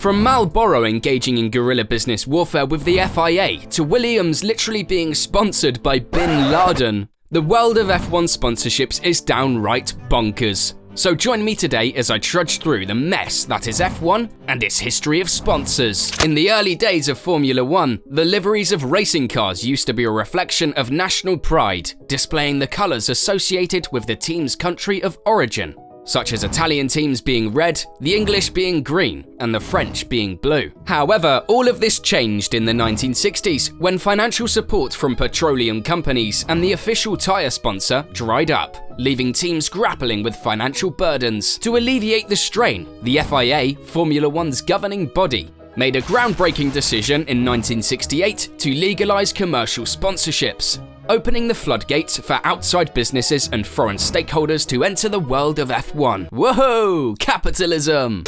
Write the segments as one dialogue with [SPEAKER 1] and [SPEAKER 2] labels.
[SPEAKER 1] From Marlboro engaging in guerrilla business warfare with the FIA to Williams literally being sponsored by Bin Laden, the world of F1 sponsorships is downright bonkers. So join me today as I trudge through the mess that is F1 and its history of sponsors. In the early days of Formula 1, the liveries of racing cars used to be a reflection of national pride, displaying the colours associated with the team's country of origin, such as Italian teams being red, the English being green, and the French being blue. However, all of this changed in the 1960s when financial support from petroleum companies and the official tyre sponsor dried up, leaving teams grappling with financial burdens. To alleviate the strain, the FIA, Formula 1's governing body, made a groundbreaking decision in 1968 to legalise commercial sponsorships, opening the floodgates for outside businesses and foreign stakeholders to enter the world of F1. Whoa, capitalism!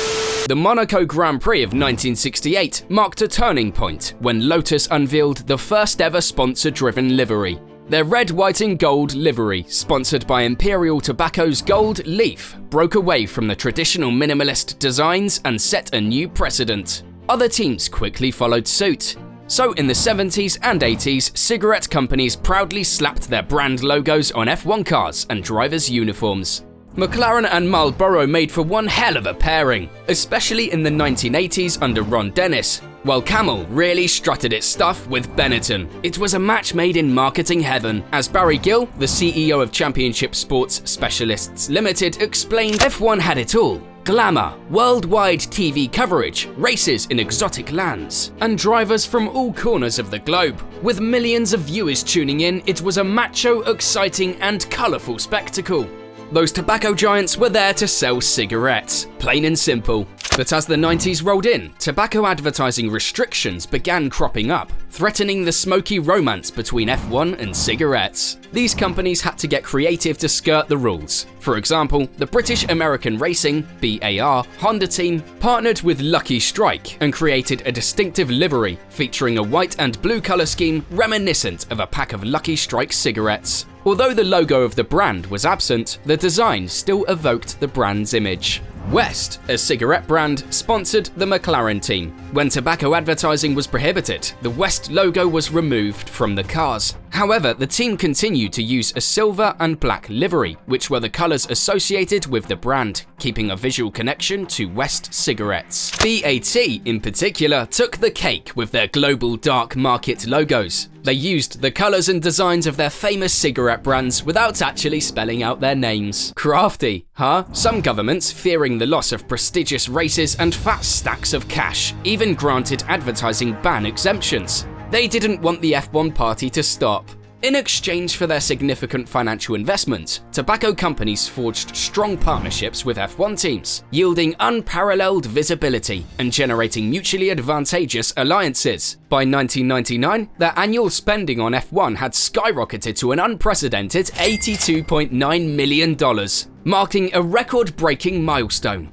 [SPEAKER 1] The Monaco Grand Prix of 1968 marked a turning point when Lotus unveiled the first ever sponsor-driven livery. Their red, white and gold livery, sponsored by Imperial Tobacco's gold leaf, broke away from the traditional minimalist designs and set a new precedent. Other teams quickly followed suit. So in the 70s and 80s, cigarette companies proudly slapped their brand logos on F1 cars and drivers' uniforms. McLaren and Marlboro made for one hell of a pairing, especially in the 1980s under Ron Dennis, while Camel really strutted its stuff with Benetton. It was a match made in marketing heaven, as Barry Gill, the CEO of Championship Sports Specialists Limited, explained F1 had it all. Glamour, worldwide TV coverage, races in exotic lands, and drivers from all corners of the globe. With millions of viewers tuning in, it was a macho, exciting, and colourful spectacle. Those tobacco giants were there to sell cigarettes, plain and simple. But as the 90s rolled in, tobacco advertising restrictions began cropping up, threatening the smoky romance between F1 and cigarettes. These companies had to get creative to skirt the rules. For example, the British American Racing (BAR) Honda team partnered with Lucky Strike and created a distinctive livery featuring a white and blue colour scheme reminiscent of a pack of Lucky Strike cigarettes. Although the logo of the brand was absent, the design still evoked the brand's image. West, a cigarette brand, sponsored the McLaren team. When tobacco advertising was prohibited, the West logo was removed from the cars. However, the team continued to use a silver and black livery, which were the colours associated with the brand, keeping a visual connection to West cigarettes. BAT, in particular, took the cake with their global dark market logos. They used the colours and designs of their famous cigarette brands without actually spelling out their names. Crafty, huh? Some governments, fearing the loss of prestigious races and fat stacks of cash, even granted advertising ban exemptions. They didn't want the F1 party to stop. In exchange for their significant financial investment, tobacco companies forged strong partnerships with F1 teams, yielding unparalleled visibility and generating mutually advantageous alliances. By 1999, their annual spending on F1 had skyrocketed to an unprecedented $82.9 million, marking a record-breaking milestone.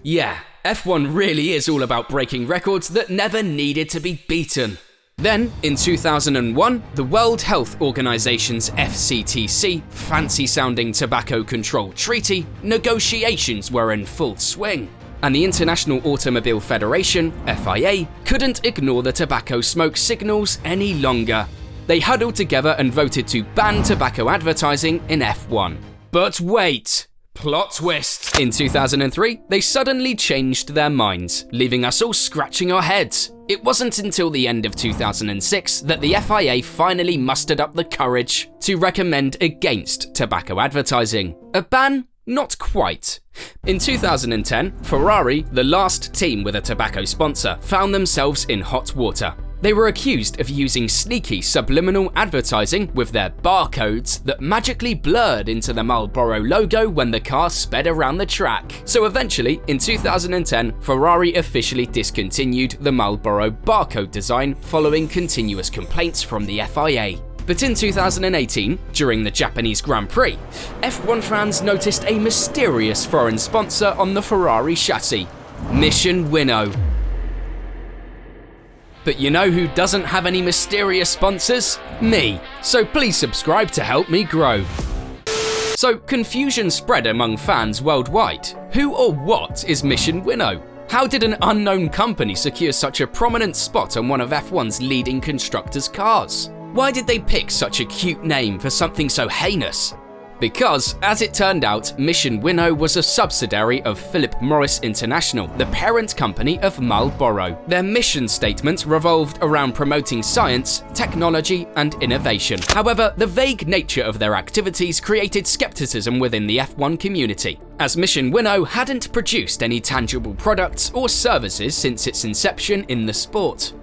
[SPEAKER 1] Yeah, F1 really is all about breaking records that never needed to be beaten. Then, in 2001, the World Health Organization's FCTC, fancy-sounding tobacco control treaty, negotiations were in full swing. And the International Automobile Federation, FIA, couldn't ignore the tobacco smoke signals any longer. They huddled together and voted to ban tobacco advertising in F1. But wait! Plot twist! In 2003, they suddenly changed their minds, leaving us all scratching our heads. It wasn't until the end of 2006 that the FIA finally mustered up the courage to recommend against tobacco advertising. A ban? Not quite. In 2010, Ferrari, the last team with a tobacco sponsor, found themselves in hot water. They were accused of using sneaky subliminal advertising with their barcodes that magically blurred into the Marlboro logo when the car sped around the track. So eventually, in 2010, Ferrari officially discontinued the Marlboro barcode design following continuous complaints from the FIA. But in 2018, during the Japanese Grand Prix, F1 fans noticed a mysterious foreign sponsor on the Ferrari chassis, Mission Winnow. But you know who doesn't have any mysterious sponsors? Me. So please subscribe to help me grow. So confusion spread among fans worldwide. Who or what is Mission Winnow? How did an unknown company secure such a prominent spot on one of F1's leading constructors' cars? Why did they pick such a cute name for something so heinous? Because, as it turned out, Mission Winnow was a subsidiary of Philip Morris International, the parent company of Marlboro. Their mission statement revolved around promoting science, technology, and innovation. However, the vague nature of their activities created skepticism within the F1 community, as Mission Winnow hadn't produced any tangible products or services since its inception in the sport.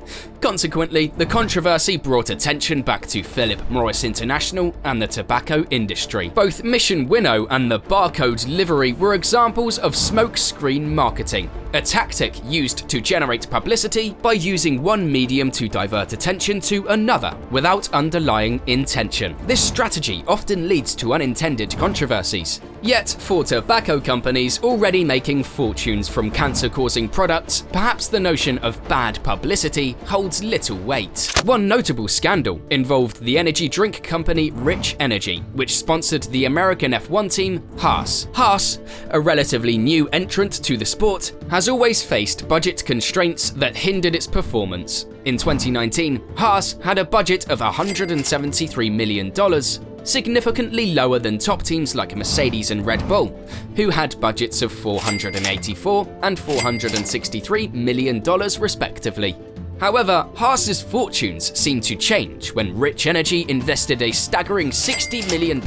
[SPEAKER 1] Consequently, the controversy brought attention back to Philip Morris International and the tobacco industry. Both Mission Winnow and the barcode livery were examples of smokescreen marketing, a tactic used to generate publicity by using one medium to divert attention to another without underlying intention. This strategy often leads to unintended controversies. Yet, for tobacco companies already making fortunes from cancer-causing products, perhaps the notion of bad publicity holds little weight. One notable scandal involved the energy drink company Rich Energy, which sponsored the American F1 team Haas. Haas, a relatively new entrant to the sport, has always faced budget constraints that hindered its performance. In 2019, Haas had a budget of $173 million, significantly lower than top teams like Mercedes and Red Bull, who had budgets of $484 and $463 million respectively. However, Haas's fortunes seemed to change when Rich Energy invested a staggering £60 million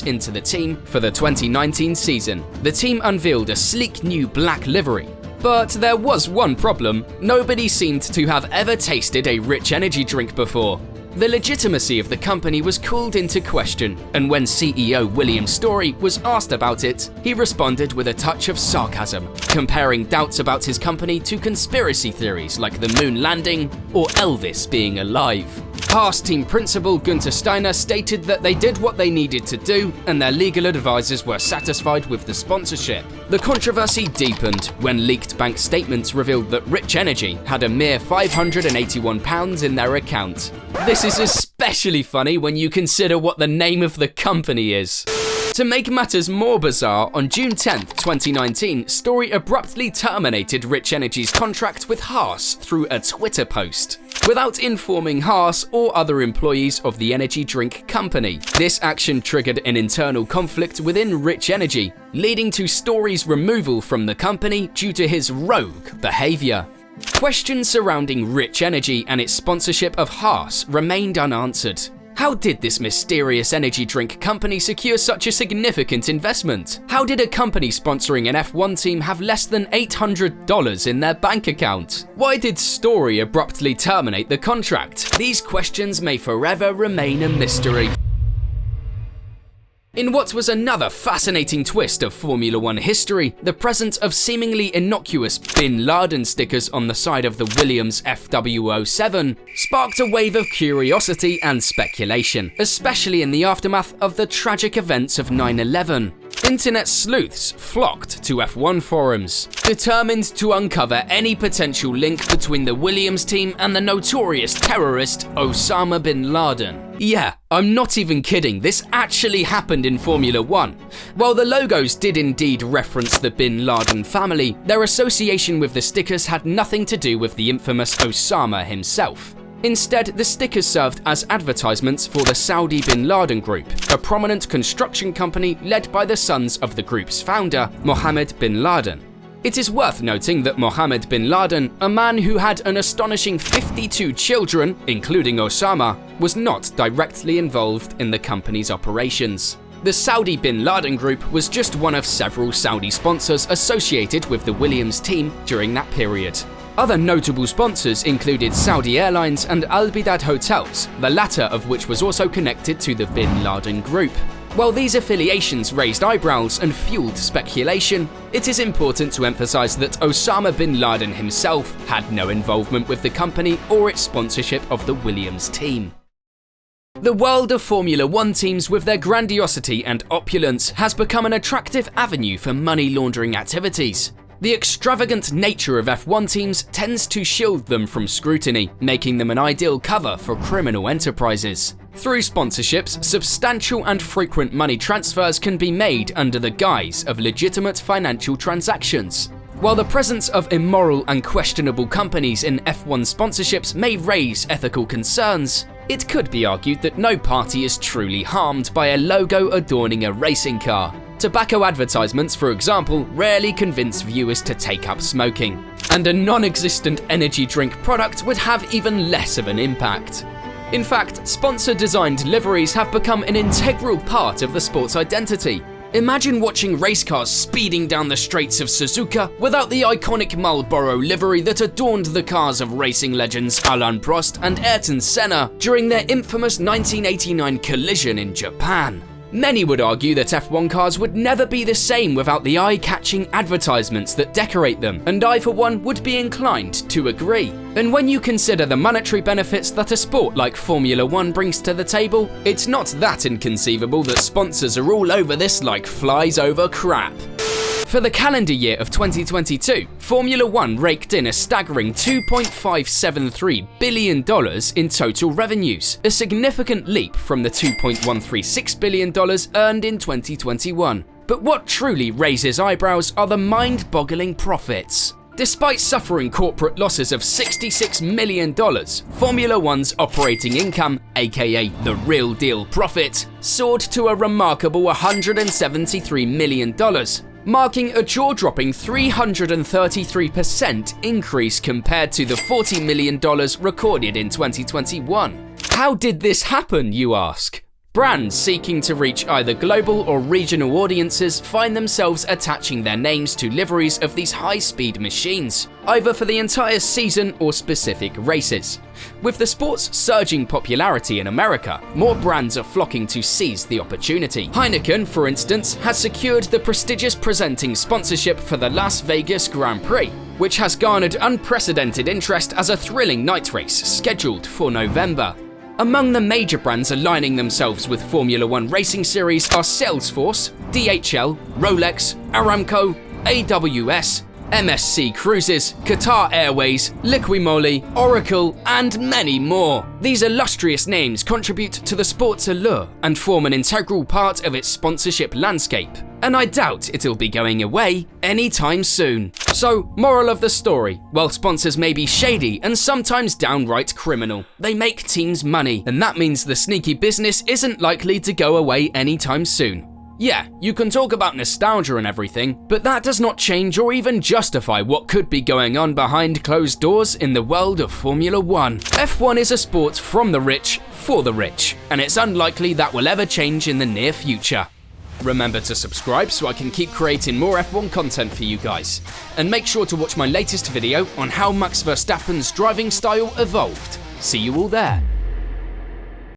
[SPEAKER 1] into the team for the 2019 season. The team unveiled a sleek new black livery. But there was one problem: nobody seemed to have ever tasted a Rich Energy drink before. The legitimacy of the company was called into question, and when CEO William Storey was asked about it, he responded with a touch of sarcasm, comparing doubts about his company to conspiracy theories like the moon landing or Elvis being alive. Haas team principal Gunther Steiner stated that they did what they needed to do and their legal advisors were satisfied with the sponsorship. The controversy deepened when leaked bank statements revealed that Rich Energy had a mere £581 in their account. This is especially funny when you consider what the name of the company is. To make matters more bizarre, on June 10, 2019, Storey abruptly terminated Rich Energy's contract with Haas through a Twitter post, without informing Haas or other employees of the energy drink company. This action triggered an internal conflict within Rich Energy, leading to Storey's removal from the company due to his rogue behavior. Questions surrounding Rich Energy and its sponsorship of Haas remained unanswered. How did this mysterious energy drink company secure such a significant investment? How did a company sponsoring an F1 team have less than $800 in their bank account? Why did Storey abruptly terminate the contract? These questions may forever remain a mystery. In what was another fascinating twist of Formula One history, the presence of seemingly innocuous Bin Laden stickers on the side of the Williams FW07 sparked a wave of curiosity and speculation, especially in the aftermath of the tragic events of 9/11. Internet sleuths flocked to F1 forums, determined to uncover any potential link between the Williams team and the notorious terrorist Osama bin Laden. Yeah, I'm not even kidding, this actually happened in Formula One. While the logos did indeed reference the Bin Laden family, their association with the stickers had nothing to do with the infamous Osama himself. Instead, the stickers served as advertisements for the Saudi Bin Laden Group, a prominent construction company led by the sons of the group's founder, Mohammed bin Laden. It is worth noting that Mohammed bin Laden, a man who had an astonishing 52 children, including Osama, was not directly involved in the company's operations. The Saudi Bin Laden Group was just one of several Saudi sponsors associated with the Williams team during that period. Other notable sponsors included Saudi Airlines and Al Bidad Hotels, the latter of which was also connected to the Bin Laden Group. While these affiliations raised eyebrows and fueled speculation, it is important to emphasize that Osama bin Laden himself had no involvement with the company or its sponsorship of the Williams team. The world of Formula One teams, with their grandiosity and opulence, has become an attractive avenue for money laundering activities. The extravagant nature of F1 teams tends to shield them from scrutiny, making them an ideal cover for criminal enterprises. Through sponsorships, substantial and frequent money transfers can be made under the guise of legitimate financial transactions. While the presence of immoral and questionable companies in F1 sponsorships may raise ethical concerns, it could be argued that no party is truly harmed by a logo adorning a racing car. Tobacco advertisements, for example, rarely convince viewers to take up smoking, and a non-existent energy drink product would have even less of an impact. In fact, sponsor-designed liveries have become an integral part of the sport's identity. Imagine watching race cars speeding down the straights of Suzuka without the iconic Marlboro livery that adorned the cars of racing legends Alain Prost and Ayrton Senna during their infamous 1989 collision in Japan. Many would argue that F1 cars would never be the same without the eye-catching advertisements that decorate them, and I for one would be inclined to agree. And when you consider the monetary benefits that a sport like Formula 1 brings to the table, it's not that inconceivable that sponsors are all over this like flies over crap. For the calendar year of 2022, Formula 1 raked in a staggering $2.573 billion in total revenues, a significant leap from the $2.136 billion earned in 2021. But what truly raises eyebrows are the mind-boggling profits. Despite suffering corporate losses of $66 million, Formula 1's operating income, aka the real deal profit, soared to a remarkable $173 million. Marking a jaw-dropping 333% increase compared to the $40 million recorded in 2021. How did this happen, you ask? Brands seeking to reach either global or regional audiences find themselves attaching their names to liveries of these high-speed machines, either for the entire season or specific races. With the sport's surging popularity in America, more brands are flocking to seize the opportunity. Heineken, for instance, has secured the prestigious presenting sponsorship for the Las Vegas Grand Prix, which has garnered unprecedented interest as a thrilling night race scheduled for November. Among the major brands aligning themselves with Formula 1 racing series are Salesforce, DHL, Rolex, Aramco, AWS, MSC Cruises, Qatar Airways, Liquimoli, Oracle, and many more. These illustrious names contribute to the sport's allure and form an integral part of its sponsorship landscape, and I doubt it'll be going away anytime soon. So, moral of the story, while sponsors may be shady and sometimes downright criminal, they make teams money, and that means the sneaky business isn't likely to go away anytime soon. Yeah, you can talk about nostalgia and everything, but that does not change or even justify what could be going on behind closed doors in the world of Formula 1. F1 is a sport from the rich, for the rich, and it's unlikely that will ever change in the near future. Remember to subscribe so I can keep creating more F1 content for you guys. And make sure to watch my latest video on how Max Verstappen's driving style evolved. See you all there.